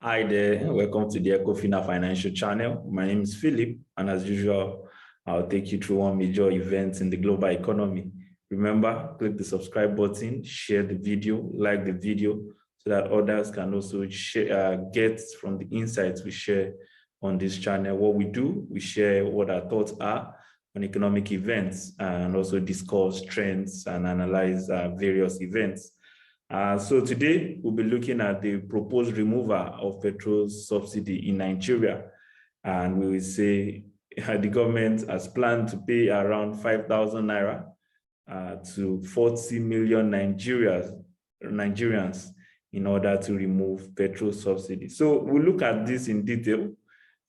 Hi there, welcome to the Ecofina Financial Channel. My name is Philip, and as usual, I'll take you through one major event in the global economy. Remember, click the subscribe button, share the video, like the video, so that others can also get from the insights we share on this channel. What we do, we share what our thoughts are on economic events and also discuss trends and analyze various events. So today we'll be looking at the proposed removal of petrol subsidy in Nigeria. And we will say the government has planned to pay around 5,000 naira to 40 million Nigerians in order to remove petrol subsidy. So we'll look at this in detail,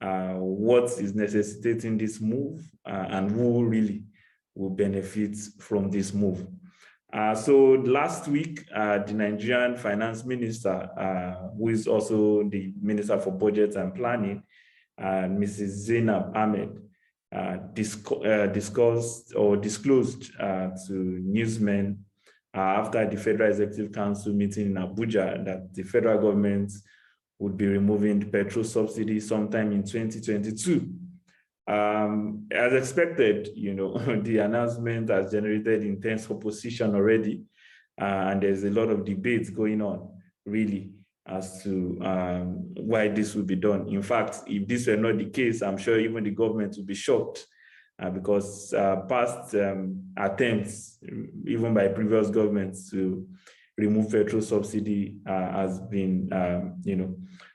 what is necessitating this move and who really will benefit from this move. So last week, the Nigerian finance minister, who is also the minister for budget and planning, Mrs. Zainab Ahmed, disclosed to newsmen after the Federal Executive Council meeting in Abuja that the federal government would be removing the petrol subsidy sometime in 2022. As expected, the announcement has generated intense opposition already, and there's a lot of debates going on, really, as to why this will be done. In fact, if this were not the case, I'm sure even the government would be shocked, because past attempts, even by previous governments, to remove petrol subsidy has been,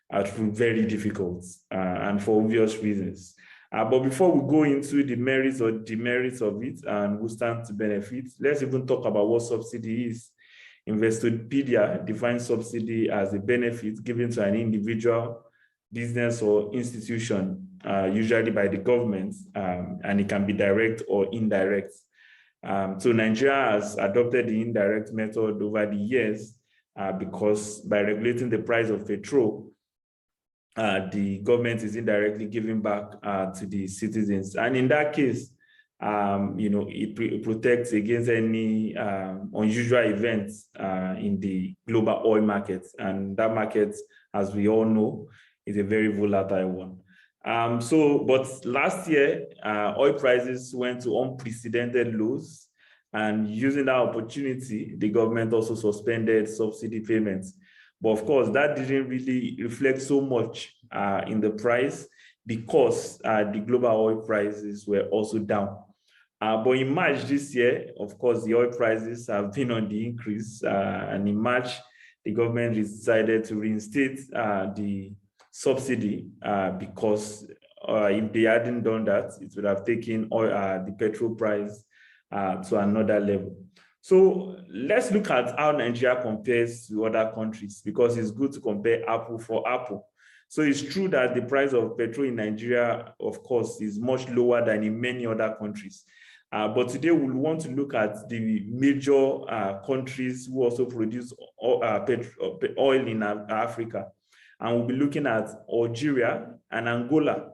very difficult, and for obvious reasons. But before we go into the merits or demerits of it and who stands to benefit, let's even talk about what subsidy is. Investopedia defines subsidy as a benefit given to an individual, business, or institution, usually by the government, and it can be direct or indirect. So Nigeria has adopted the indirect method over the years because by regulating the price of petrol, the government is indirectly giving back to the citizens. And in that case, it protects against any unusual events in the global oil market. And that market, as we all know, is a very volatile one. But last year, oil prices went to unprecedented lows. And using that opportunity, the government also suspended subsidy payments. But of course, that didn't really reflect so much in the price because the global oil prices were also down. But in March this year, of course, the oil prices have been on the increase. And in March, the government decided to reinstate the subsidy because if they hadn't done that, it would have taken the petrol price to another level. So let's look at how Nigeria compares to other countries, because it's good to compare apple for apple. So it's true that the price of petrol in Nigeria, of course, is much lower than in many other countries. But today we'll want to look at the major countries who also produce oil in Africa. And we'll be looking at Algeria and Angola.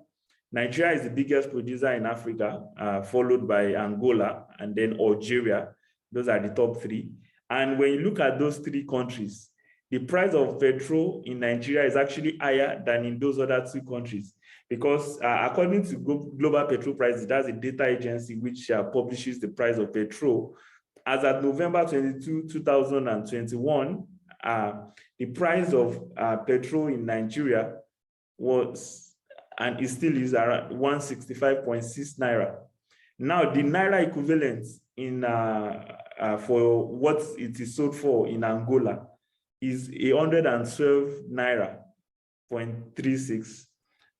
Nigeria is the biggest producer in Africa, followed by Angola and then Algeria. Those are the top three. And when you look at those three countries, the price of petrol in Nigeria is actually higher than in those other two countries. Because according to Global Petrol Prices, that's a data agency which publishes the price of petrol. As at November 22, 2021, the price of petrol in Nigeria was, and it still is, around 165.6 naira. Now, the naira equivalent in for what it is sold for in Angola is 112 naira 0.36,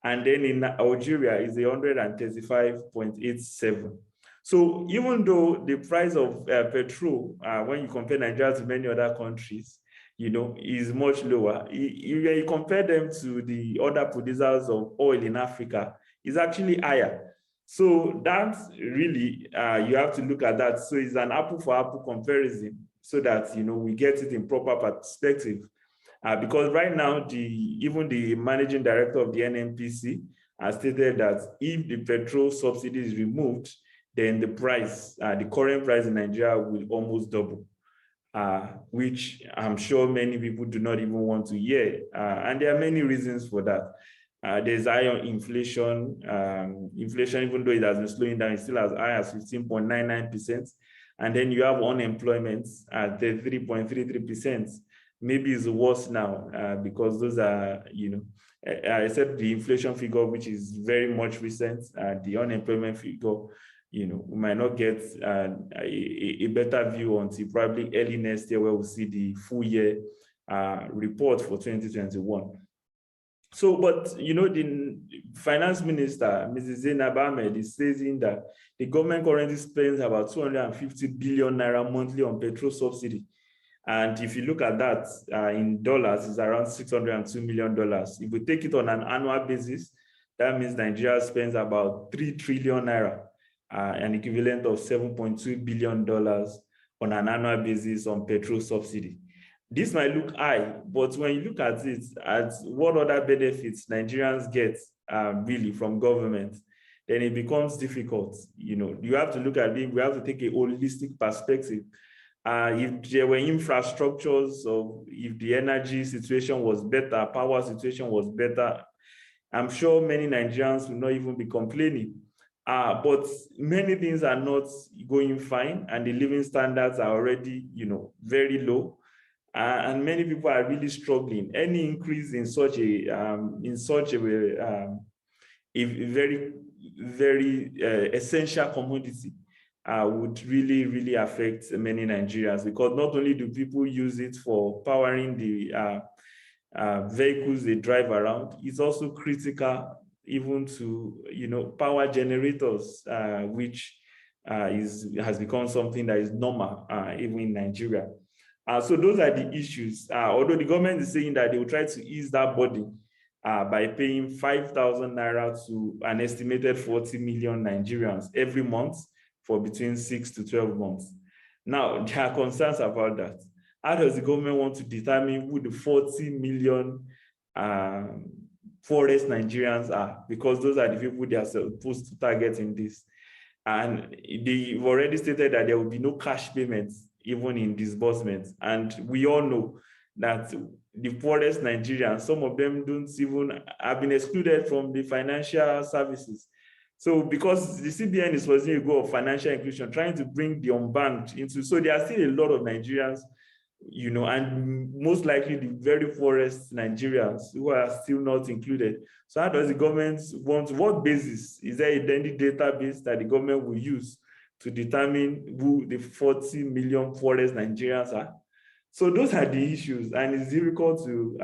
and then in Algeria is 135.87. So even though the price of petrol, when you compare Nigeria to many other countries, is much lower, you compare them to the other producers of oil in Africa, is actually higher. So that's really, you have to look at that. So it's an apple for apple comparison so that, we get it in proper perspective. Because right now, even the managing director of the NNPC has stated that if the petrol subsidy is removed, then the price, the current price in Nigeria will almost double. which I'm sure many people do not even want to hear. And there are many reasons for that. There's high on inflation. Inflation, even though it has been slowing down, it's still as high as 15.99%. And then you have unemployment at 33.33%. Maybe it's worse now because those are, except the inflation figure, which is very much recent, the unemployment figure, we might not get a better view until probably early next year, where we'll see the full year report for 2021. So, but, the finance minister, Mrs. Zainab Ahmed, is saying that the government currently spends about 250 billion naira monthly on petrol subsidy. And if you look at that in dollars, it's around $602 million. If we take it on an annual basis, that means Nigeria spends about 3 trillion naira, an equivalent of $7.2 billion on an annual basis on petrol subsidy. This might look high, but when you look at it, at what other benefits Nigerians get really from government, then it becomes difficult. You have to look at it, we have to take a holistic perspective. If there were infrastructures, or if the energy situation was better, power situation was better, I'm sure many Nigerians will not even be complaining. But many things are not going fine, and the living standards are already, very low. And many people are really struggling. Any increase in such a very, very essential commodity would really, really affect many Nigerians, because not only do people use it for powering the vehicles they drive around, it's also critical even to power generators, which has become something that is normal even in Nigeria. So those are the issues. Although the government is saying that they will try to ease that burden by paying 5,000 naira to an estimated 40 million Nigerians every month for between 6 to 12 months. Now, there are concerns about that. How does the government want to determine who the 40 million poorest Nigerians are? Because those are the people they are supposed to target in this. And they've already stated that there will be no cash payments, even in disbursements. And we all know that the poorest Nigerians, some of them have been excluded from the financial services. So because the CBN is pursuing a goal of financial inclusion, trying to bring the unbanked into, so there are still a lot of Nigerians, and most likely the very poorest Nigerians who are still not included. So how does the government what basis? Is there any database that the government will use to determine who the 40 million poorest Nigerians are? So those are the issues, and it's difficult to,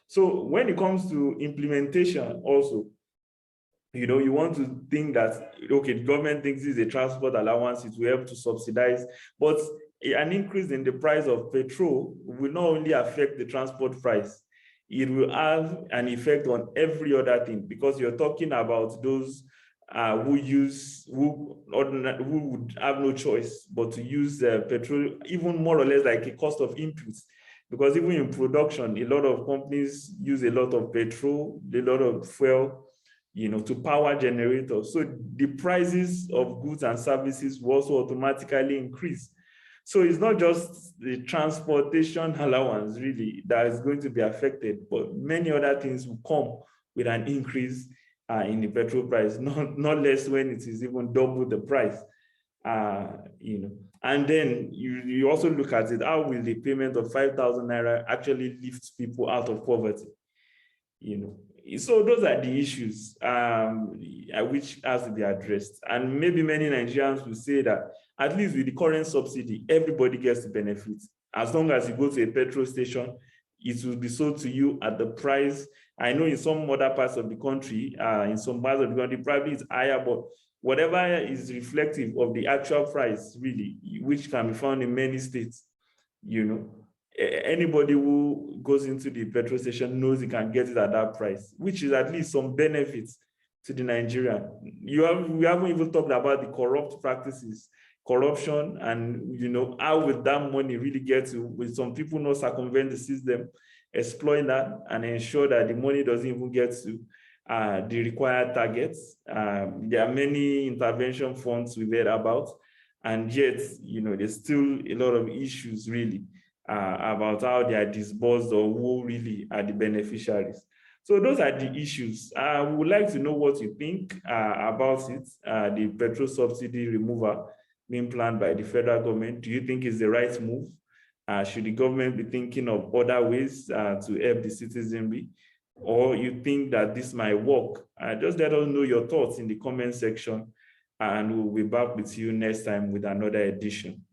So when it comes to implementation also, you want to think that, okay, the government thinks it's a transport allowance, it will help to subsidize, but an increase in the price of petrol will not only affect the transport price, it will have an effect on every other thing, because you're talking about those who would have no choice but to use petrol, even more or less like a cost of inputs. Because even in production, a lot of companies use a lot of petrol, a lot of fuel, to power generators. So the prices of goods and services will also automatically increase. So it's not just the transportation allowance really that is going to be affected, but many other things will come with an increase in the petrol price, not less when it is even double the price. And then you also look at it, how will the payment of 5,000 naira actually lift people out of poverty? So those are the issues which has to be addressed. And maybe many Nigerians will say that at least with the current subsidy, everybody gets the benefit. As long as you go to a petrol station, it will be sold to you at the price. I know in some other parts of the country, in some parts of the country, probably it's higher, but whatever is reflective of the actual price, really, which can be found in many states, anybody who goes into the petrol station knows he can get it at that price, which is at least some benefits to the Nigerian. We haven't even talked about the corrupt practices, corruption, and how would that money really get to, with some people not circumvent the system, exploit that, and ensure that the money doesn't even get to the required targets. There are many intervention funds we've heard about, And yet, there's still a lot of issues really about how they are disbursed or who really are the beneficiaries. So those are the issues. We would like to know what you think about it, the petrol subsidy removal being planned by the federal government. Do you think it's the right move? Should the government be thinking of other ways to help the citizenry? Or you think that this might work? Just let us know your thoughts in the comment section, and we'll be back with you next time with another edition.